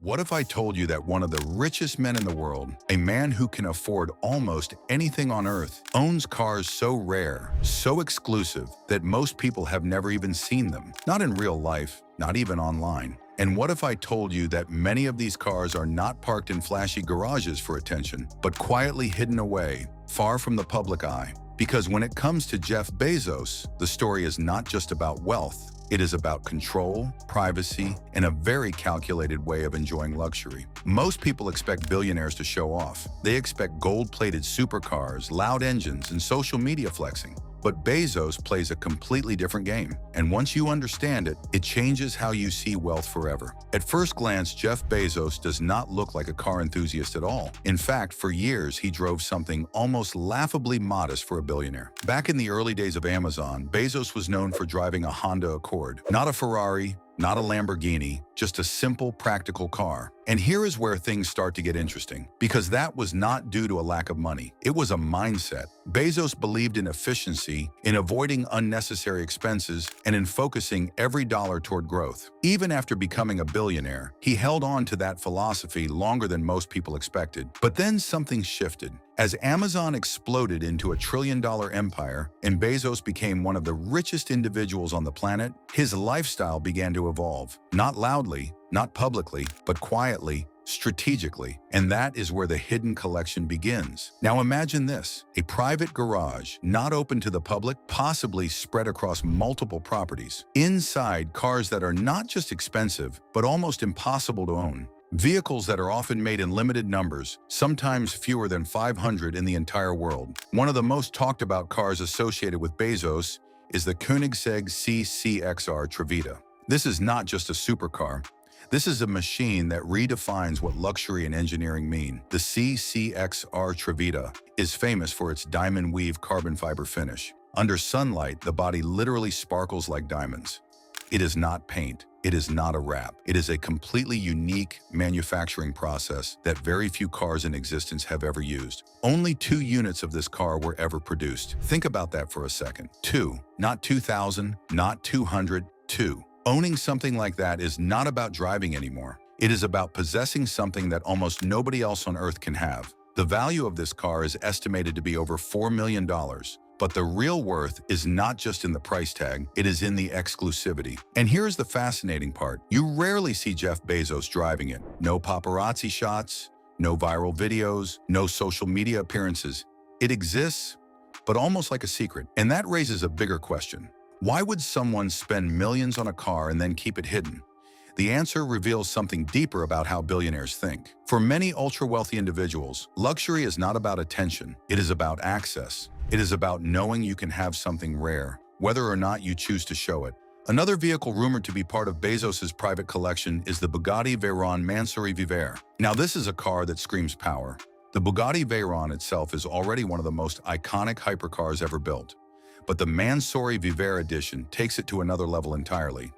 What if I told you that one of the richest men in the world, a man who can afford almost anything on earth, owns cars so rare, so exclusive, that most people have never even seen them? Not in real life, not even online. And what if I told you that many of these cars are not parked in flashy garages for attention, but quietly hidden away, far from the public eye? Because when it comes to Jeff Bezos, the story is not just about wealth. It is about control, privacy, and a very calculated way of enjoying luxury. Most people expect billionaires to show off. They expect gold-plated supercars, loud engines, and social media flexing. But Bezos plays a completely different game. And once you understand it, it changes how you see wealth forever. At first glance, Jeff Bezos does not look like a car enthusiast at all. In fact, for years, he drove something almost laughably modest for a billionaire. Back in the early days of Amazon, Bezos was known for driving a Honda Accord. Not a Ferrari, not a Lamborghini, just a simple, practical car. And here is where things start to get interesting, because that was not due to a lack of money. It was a mindset. Bezos believed in efficiency, in avoiding unnecessary expenses, and in focusing every dollar toward growth. Even after becoming a billionaire, he held on to that philosophy longer than most people expected. But then something shifted. As Amazon exploded into a trillion-dollar empire and Bezos became one of the richest individuals on the planet, his lifestyle began to evolve. Not loudly, not publicly, but quietly, strategically. And that is where the hidden collection begins. Now imagine this: a private garage, not open to the public, possibly spread across multiple properties. Inside, cars that are not just expensive, but almost impossible to own. Vehicles that are often made in limited numbers, sometimes fewer than 500 in the entire world. One of the most talked about cars associated with Bezos is the Koenigsegg CCXR Trevita. This is not just a supercar. This is a machine that redefines what luxury and engineering mean. The CCXR Trevita is famous for its diamond weave carbon fiber finish. Under sunlight, the body literally sparkles like diamonds. It is not paint. It is not a wrap. It is a completely unique manufacturing process that very few cars in existence have ever used. Only 2 units of this car were ever produced. Think about that for a second. 2, not 2,000, not 200, 2. Owning something like that is not about driving anymore. It is about possessing something that almost nobody else on earth can have. The value of this car is estimated to be over $4 million. But the real worth is not just in the price tag, it is in the exclusivity. And here's the fascinating part. You rarely see Jeff Bezos driving it. No paparazzi shots, no viral videos, no social media appearances. It exists, but almost like a secret. And that raises a bigger question. Why would someone spend millions on a car and then keep it hidden? The answer reveals something deeper about how billionaires think. For many ultra-wealthy individuals, luxury is not about attention. It is about access. It is about knowing you can have something rare, whether or not you choose to show it. Another vehicle rumored to be part of Bezos' private collection is the Bugatti Veyron Mansory Vivere. Now, this is a car that screams power. The Bugatti Veyron itself is already one of the most iconic hypercars ever built. But the Mansory Vivere edition takes it to another level entirely.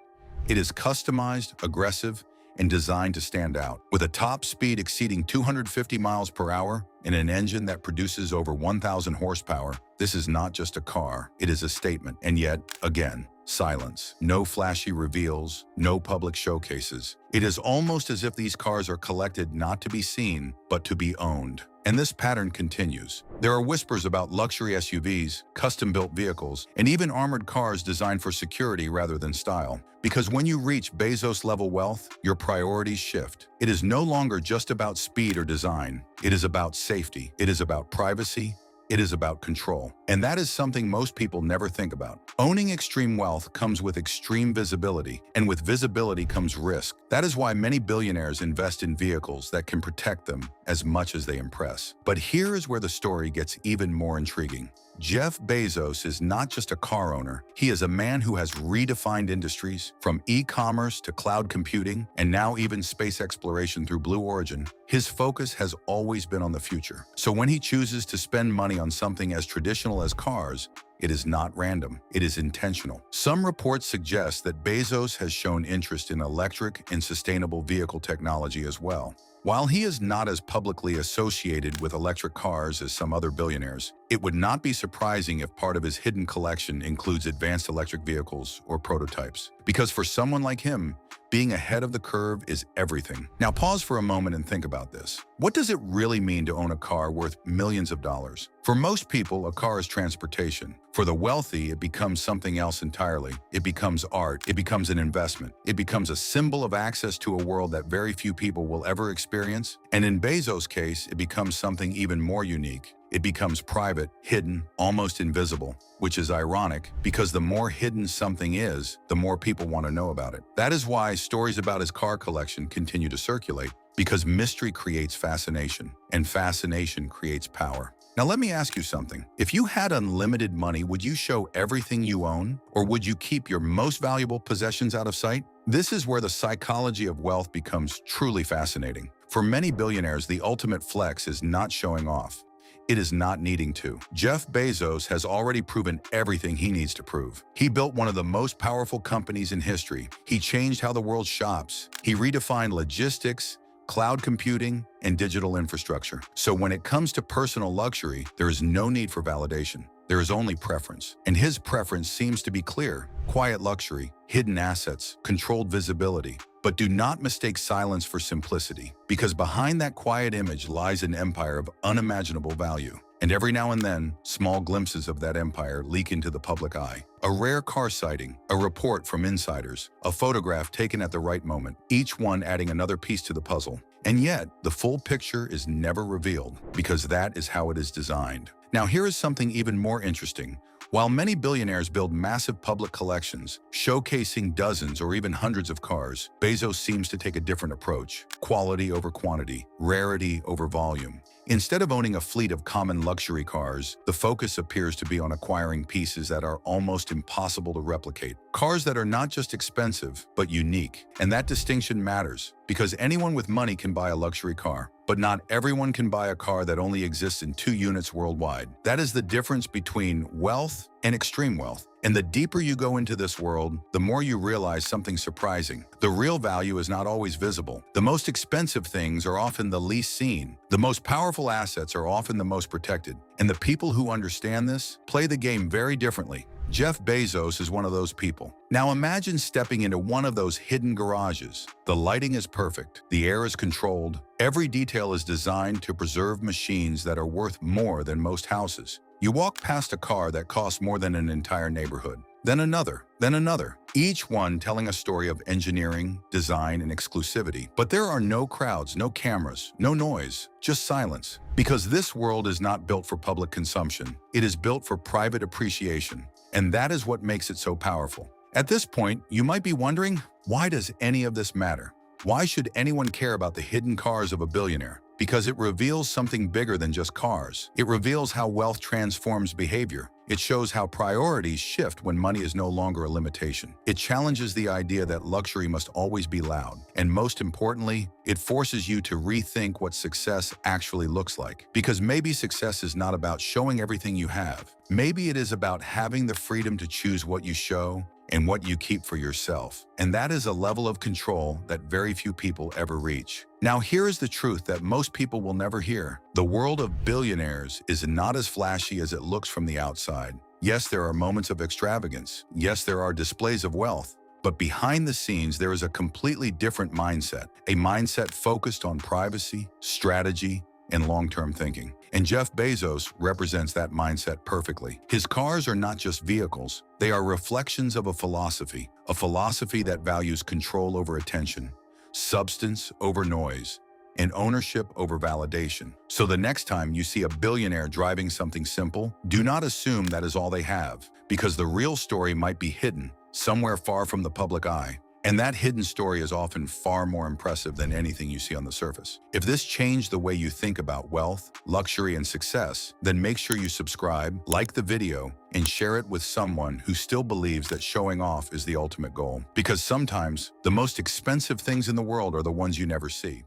It is customized, aggressive, and designed to stand out. With a top speed exceeding 250 miles per hour and an engine that produces over 1,000 horsepower, this is not just a car, it is a statement. And yet, again, silence. No flashy reveals, no public showcases. It is almost as if these cars are collected not to be seen, but to be owned. And this pattern continues. There are whispers about luxury SUVs, custom-built vehicles, and even armored cars designed for security rather than style. Because when you reach Bezos-level wealth, your priorities shift. It is no longer just about speed or design. It is about safety. It is about privacy. It is about control. And that is something most people never think about. Owning extreme wealth comes with extreme visibility, and with visibility comes risk. That is why many billionaires invest in vehicles that can protect them as much as they impress. But here is where the story gets even more intriguing. Jeff Bezos is not just a car owner. He is a man who has redefined industries, from e-commerce to cloud computing, and now even space exploration through Blue Origin. His focus has always been on the future. So when he chooses to spend money on something as traditional as cars, it is not random, it is intentional. Some reports suggest that Bezos has shown interest in electric and sustainable vehicle technology as well. While he is not as publicly associated with electric cars as some other billionaires, it would not be surprising if part of his hidden collection includes advanced electric vehicles or prototypes. Because for someone like him, Being ahead of the curve is everything. Now pause for a moment and think about this. What does it really mean to own a car worth millions of dollars? For most people, a car is transportation. For the wealthy, it becomes something else entirely. It becomes art. It becomes an investment. It becomes a symbol of access to a world that very few people will ever experience. And in Bezos' case, it becomes something even more unique. It becomes private, hidden, almost invisible, which is ironic because the more hidden something is, the more people want to know about it. That is why stories about his car collection continue to circulate, because mystery creates fascination, and fascination creates power. Now let me ask you something. If you had unlimited money, would you show everything you own? Or would you keep your most valuable possessions out of sight? This is where the psychology of wealth becomes truly fascinating. For many billionaires, the ultimate flex is not showing off. It is not needing to. Jeff Bezos has already proven everything he needs to prove. He built one of the most powerful companies in history. He changed how the world shops. He redefined logistics, cloud computing, and digital infrastructure. So when it comes to personal luxury, there is no need for validation. There is only preference. And his preference seems to be clear. Quiet luxury, hidden assets, controlled visibility. But do not mistake silence for simplicity, because behind that quiet image lies an empire of unimaginable value. And every now and then, small glimpses of that empire leak into the public eye. A rare car sighting, a report from insiders, a photograph taken at the right moment, each one adding another piece to the puzzle. And yet, the full picture is never revealed, because that is how it is designed. Now here is something even more interesting. While many billionaires build massive public collections, showcasing dozens or even hundreds of cars, Bezos seems to take a different approach. Quality over quantity, rarity over volume. Instead of owning a fleet of common luxury cars, the focus appears to be on acquiring pieces that are almost impossible to replicate. Cars that are not just expensive, but unique. And that distinction matters, because anyone with money can buy a luxury car. But not everyone can buy a car that only exists in 2 units worldwide. That is the difference between wealth and extreme wealth. And the deeper you go into this world, the more you realize something surprising. The real value is not always visible. The most expensive things are often the least seen. The most powerful assets are often the most protected. And the people who understand this play the game very differently. Jeff Bezos is one of those people. Now imagine stepping into one of those hidden garages. The lighting is perfect, the air is controlled, every detail is designed to preserve machines that are worth more than most houses. You walk past a car that costs more than an entire neighborhood, then another, each one telling a story of engineering, design, and exclusivity. But there are no crowds, no cameras, no noise, just silence. Because this world is not built for public consumption, it is built for private appreciation. And that is what makes it so powerful. At this point, you might be wondering, why does any of this matter? Why should anyone care about the hidden cars of a billionaire? Because it reveals something bigger than just cars. It reveals how wealth transforms behavior. It shows how priorities shift when money is no longer a limitation. It challenges the idea that luxury must always be loud. And most importantly, it forces you to rethink what success actually looks like. Because maybe success is not about showing everything you have. Maybe it is about having the freedom to choose what you show and what you keep for yourself. And that is a level of control that very few people ever reach. Now here is the truth that most people will never hear. The world of billionaires is not as flashy as it looks from the outside. Yes, there are moments of extravagance. Yes, there are displays of wealth. But behind the scenes, there is a completely different mindset. A mindset focused on privacy, strategy, and long-term thinking. And Jeff Bezos represents that mindset perfectly. His cars are not just vehicles. They are reflections of a philosophy that values control over attention, substance over noise, and ownership over validation. So the next time you see a billionaire driving something simple, do not assume that is all they have, because the real story might be hidden somewhere far from the public eye. And that hidden story is often far more impressive than anything you see on the surface. If this changed the way you think about wealth, luxury, and success, then make sure you subscribe, like the video, and share it with someone who still believes that showing off is the ultimate goal. Because sometimes the most expensive things in the world are the ones you never see.